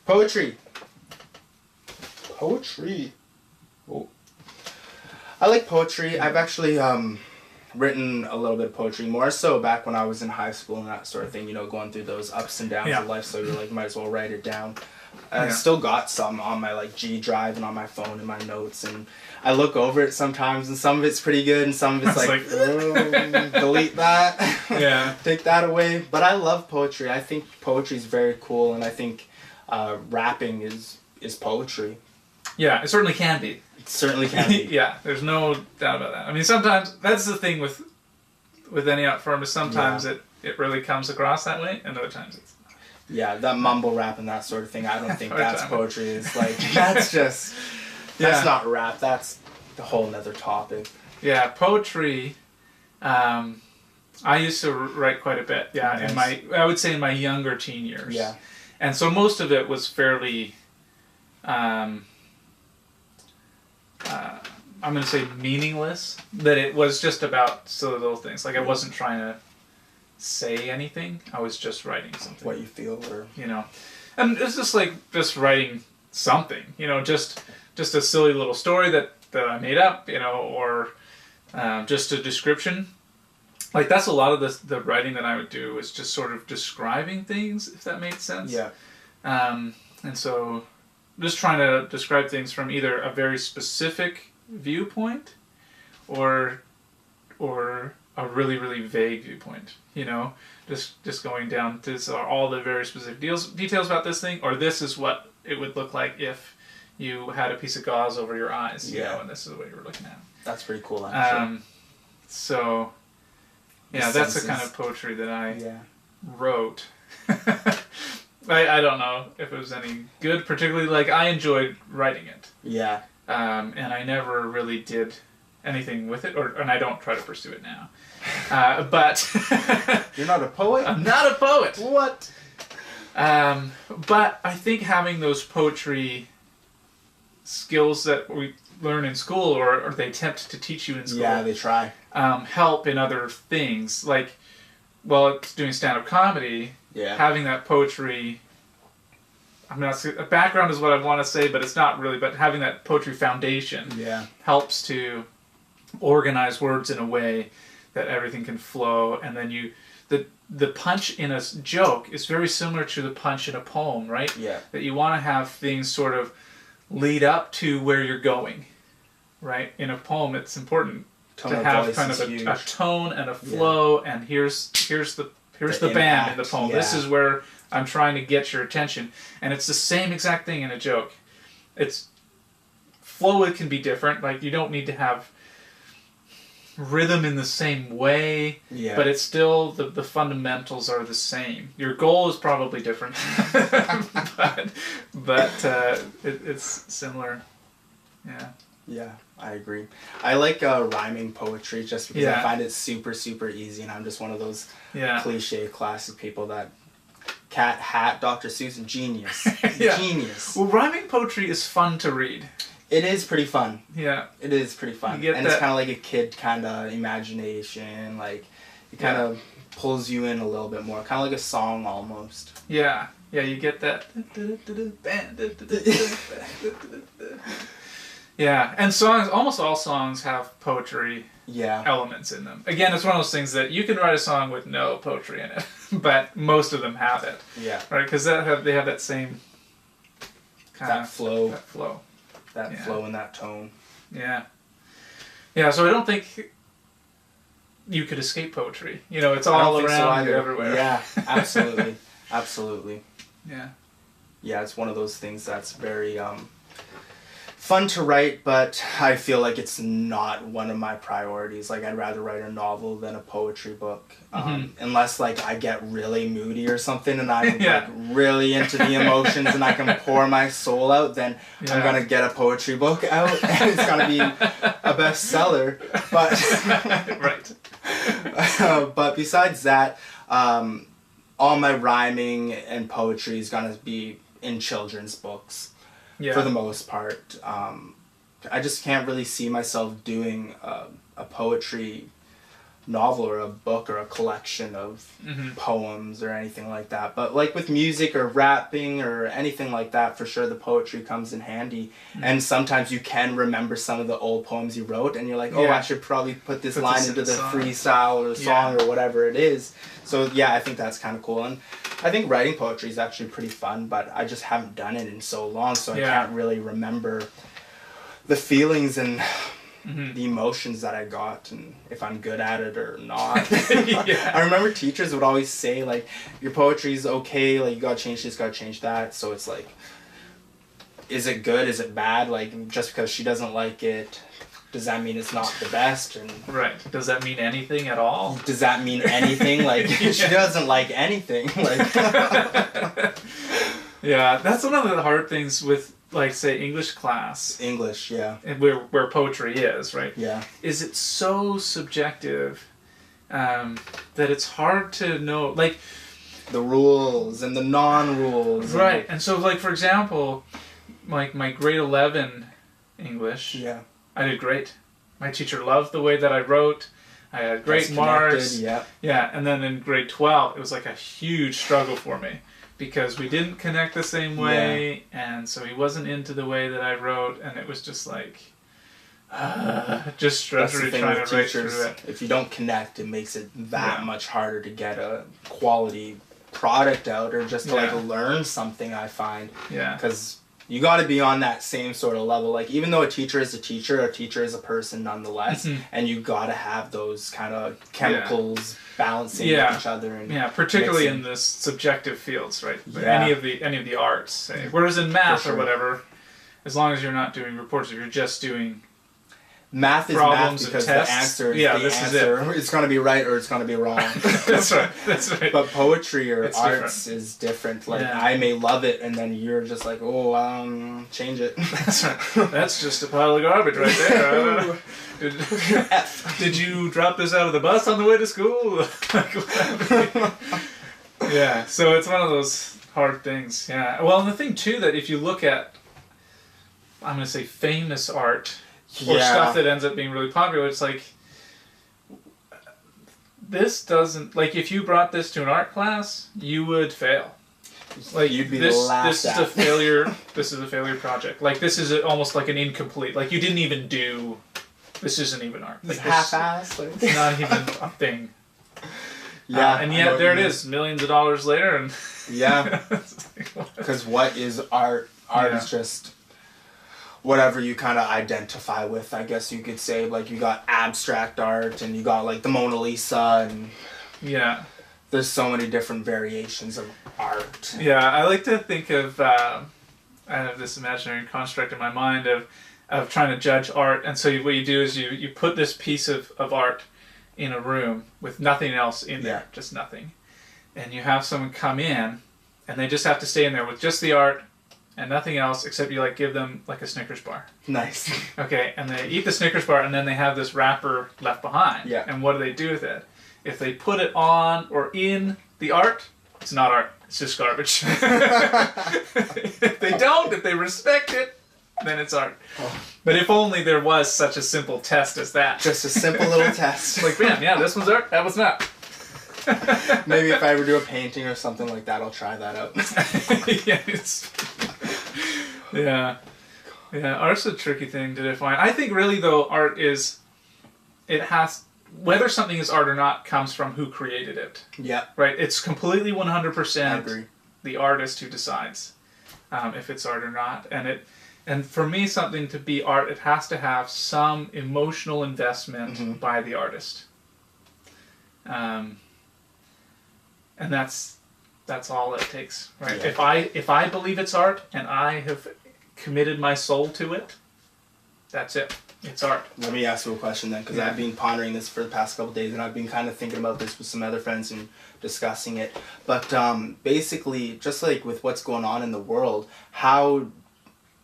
Poetry. Poetry. Oh. I like poetry. I've actually written a little bit of poetry, more so back when I was in high school and that sort of thing, you know, going through those ups and downs of life, so you're like, might as well write it down. I still got some on my like G drive and on my phone and my notes, and I look over it sometimes, and some of it's pretty good and some of it's like oh, delete that, take that away. But I love poetry. I think poetry is very cool, and I think rapping is poetry. Yeah, it certainly can be. It certainly can be. Yeah, there's no doubt about that. I mean, sometimes that's the thing with any art form, is sometimes it really comes across that way, and other times it's not. Yeah, that mumble rap and that sort of thing, I don't think that's poetry. It's like, that's just, that's not rap, that's a whole nother topic. Yeah, poetry, I used to write quite a bit, nice. I would say in my younger teen years. Yeah. And so most of it was fairly, I'm going to say meaningless, that it was just about silly little things. Like I wasn't trying to say anything, I was just writing something. What you feel, or... You know. And it's just like, just writing something, you know, just a silly little story that I made up, you know, or just a description. Like that's a lot of the writing that I would do, was just sort of describing things, if that makes sense. Yeah. And so just trying to describe things from either a very specific viewpoint or a really, really vague viewpoint, you know, just going down, these are all the very specific details about this thing, or this is what it would look like if you had a piece of gauze over your eyes, you know, and this is what you were looking at. That's pretty cool, actually. So, yeah, that's the kind of poetry that I wrote. I don't know if it was any good, particularly, like, I enjoyed writing it. Yeah. And I never really did anything with it, and I don't try to pursue it now. But... You're not a poet? I'm not a poet! What? But I think having those poetry skills that we learn in school, or they attempt to teach you in school... Yeah, they try. Help in other things. Like, while it's doing stand-up comedy, having that poetry... I'm not... A background is what I want to say, but it's not really. But having that poetry foundation helps to organize words in a way that everything can flow, and then the punch in a joke is very similar to the punch in a poem, right? Yeah. That you want to have things sort of lead up to where you're going, right? In a poem, it's important to have kind of a tone and a flow, and here's the band in the poem. This is where I'm trying to get your attention, and it's the same exact thing in a joke. It's flow. It can be different. Like you don't need to have rhythm in the same way, but it's still the fundamentals are the same. Your goal is probably different, but it's similar. Yeah, I agree. I like rhyming poetry just because I find it super, super easy, and I'm just one of those cliche classic people that cat hat Dr. Seuss, genius. Genius. Well, rhyming poetry is fun to read. It is pretty fun. Yeah. It is pretty fun. And it's kind of like a kid kind of imagination. Like, it kind of pulls you in a little bit more. Kind of like a song almost. Yeah. Yeah, you get that. Yeah. And songs, almost all songs have poetry elements in them. Again, it's one of those things that you can write a song with no poetry in it, but most of them have it. Yeah. Right? Because they have that same kind of flow. That flow. That flow and that tone. Yeah. Yeah, so I don't think you could escape poetry. You know, it's all around you everywhere. Yeah, absolutely. Absolutely. Yeah. Yeah, it's one of those things that's very fun to write, but I feel like it's not one of my priorities. Like, I'd rather write a novel than a poetry book. Unless, like, I get really moody or something and I'm like, really into the emotions and I can pour my soul out, then I'm going to get a poetry book out and it's going to be a bestseller. But, but besides that, all my rhyming and poetry is going to be in children's books. Yeah. For the most part. I just can't really see myself doing a poetry novel or a book or a collection of poems or anything like that. But like with music or rapping or anything like that, for sure the poetry comes in handy. And sometimes you can remember some of the old poems you wrote and you're like, oh, I should probably put this line into the freestyle or song or whatever it is. So yeah, I think that's kind of cool. And I think writing poetry is actually pretty fun, but I just haven't done it in so long, so I can't really remember the feelings and the emotions that I got and if I'm good at it or not. I remember teachers would always say, like, your poetry's okay, like, you gotta change this, gotta change that. So it's like, is it good, is it bad? Like, just because she doesn't like it, does that mean it's not the best? And right. Does that mean anything at all? Does that mean anything? Like, she doesn't like anything. Like, yeah, that's one of the hard things with, like, say, English class. English, yeah. And where poetry is, right? Yeah. Is it so subjective that it's hard to know, like... the rules and the non-rules. Right. And so, like, for example, like, my grade 11 English, I did great. My teacher loved the way that I wrote. I had great marks. Yeah, and then in grade 12, it was like a huge struggle for me. Because we didn't connect the same way, and so he wasn't into the way that I wrote, and it was just like, just struggling trying to write through it. If you don't connect, it makes it that much harder to get a quality product out, or just to like learn something, I find. Yeah. Because you got to be on that same sort of level. Like, even though a teacher is a teacher is a person nonetheless, and you got to have those kind of chemicals balancing each other. And particularly in this subjective fields, right? Any of the arts, say. Whereas in math or whatever, as long as you're not doing reports, if you're just doing math is math because the answer is the answer. It's going to be right or it's going to be wrong. That's right. That's right. But poetry or arts is different. Like, I may love it, and then you're just like, oh, change it. That's right. That's just a pile of garbage right there. Did you drop this out of the bus on the way to school? Yeah. So it's one of those hard things. Yeah. Well, and the thing too, that if you look at, I'm going to say, famous art. Or stuff that ends up being really popular, it's like, this doesn't, like, if you brought this to an art class, you would fail. Like, you'd be this laughed is a failure. This is a failure project. Like, this is almost like an incomplete. Like, you didn't even do. This isn't even art. Like, it's half-assed. It's not even a thing. Yeah, and yet there it is, millions of dollars later, and because what is art? Art is just whatever you kind of identify with, I guess you could say. Like, you got abstract art, and you got, like, the Mona Lisa, and there's so many different variations of art. Yeah, I like to think of, I have this imaginary construct in my mind of trying to judge art, and so what you do is you put this piece of art in a room with nothing else in there, just nothing, and you have someone come in, and they just have to stay in there with just the art, and nothing else except you, like, give them, like, a Snickers bar. Nice. Okay, and they eat the Snickers bar, and then they have this wrapper left behind. Yeah. And what do they do with it? If they put it on or in the art, it's not art. It's just garbage. If they don't, if they respect it, then it's art. Oh. But if only there was such a simple test as that. Just a simple little test. Like, man, yeah, this one's art, that one's not. Maybe if I ever do a painting or something like that, I'll try that out. Yeah, art's a tricky thing to define. I think really, though, art is, whether something is art or not comes from who created it. Yeah. Right? It's completely 100% the artist who decides if it's art or not. And for me, something to be art, it has to have some emotional investment by the artist. And that's all it takes, right? Yeah. If I believe it's art and I have committed my soul to it, that's it. It's art. Let me ask you a question then, because I've been pondering this for the past couple of days, and I've been kind of thinking about this with some other friends and discussing it. But basically, just like with what's going on in the world, how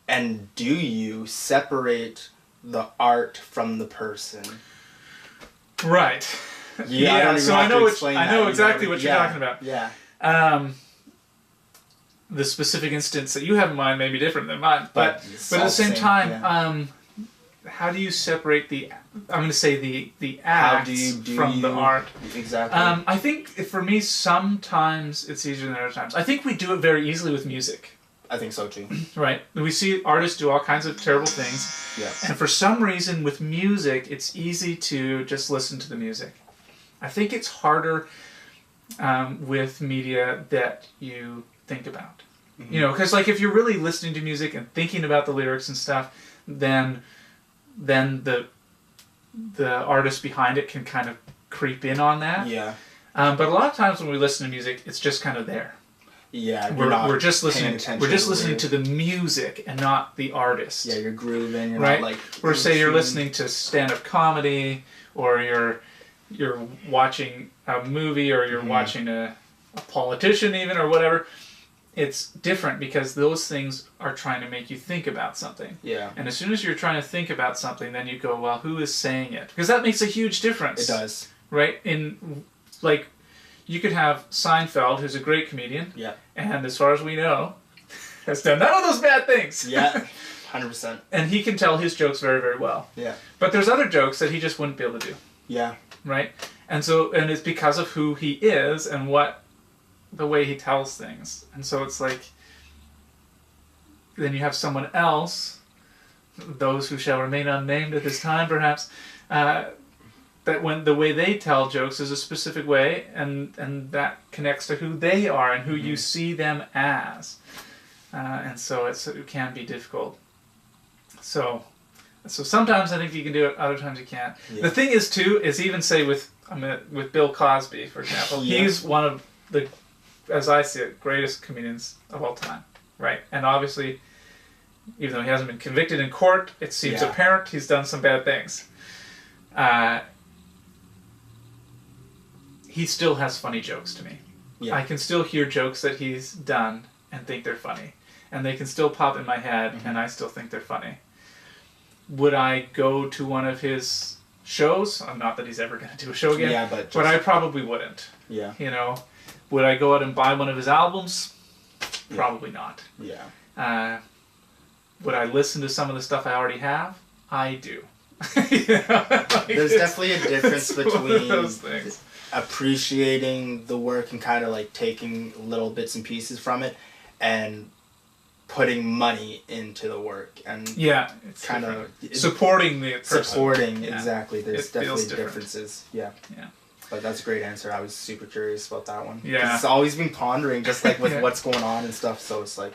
and do you separate the art from the person? Right. Yeah, so I know exactly what you're talking about. Yeah. The specific instance that you have in mind may be different than mine, but at the same time, how do you separate the, I'm going to say the acts from the art? Exactly. I think for me, sometimes it's easier than other times. I think we do it very easily with music. I think so too. Right. We see artists do all kinds of terrible things. Yeah. And for some reason with music, it's easy to just listen to the music. I think it's harder with media that you think about. Mm-hmm. You know, because like if you're really listening to music and thinking about the lyrics and stuff, then the artist behind it can kind of creep in on that. Yeah. But a lot of times when we listen to music, it's just kind of there. Yeah, we're just listening. We're just listening to the music and not the artist. Yeah, you're grooving. You're right? Not like. Or say you're listening to stand-up comedy, or you're watching a movie, or you're watching a politician even, or whatever. It's different because those things are trying to make you think about something. Yeah. And as soon as you're trying to think about something, then you go, well, who is saying it? Because that makes a huge difference. It does. Right? In like. You could have Seinfeld, who's a great comedian, and as far as we know, has done none of those bad things. Yeah, 100%. And he can tell his jokes very, very well. Yeah. But there's other jokes that he just wouldn't be able to do. Yeah. Right? And it's because of who he is and the way he tells things. And so it's like, then you have someone else, those who shall remain unnamed at this time perhaps, that when the way they tell jokes is a specific way, and that connects to who they are and who you see them as, and so it can be difficult. So sometimes I think you can do it, other times you can't. Yeah. The thing is too is even say with Bill Cosby, for example, he's one of the, as I see it, greatest comedians of all time, right? And obviously, even though he hasn't been convicted in court, it seems apparent he's done some bad things. He still has funny jokes to me. Yeah. I can still hear jokes that he's done and think they're funny. And they can still pop in my head, and I still think they're funny. Would I go to one of his shows? Not that he's ever going to do a show again. Yeah, but I probably wouldn't. Yeah. You know? Would I go out and buy one of his albums? Probably not. Yeah. Would I listen to some of the stuff I already have? I do. There's definitely a difference between those things. Appreciating the work and kind of like taking little bits and pieces from it and putting money into the work and it's kind of supporting the person. Supporting, exactly. There's definitely differences. Yeah. But that's a great answer. I was super curious about that one. Yeah. It's always been pondering just like with what's going on and stuff, so it's like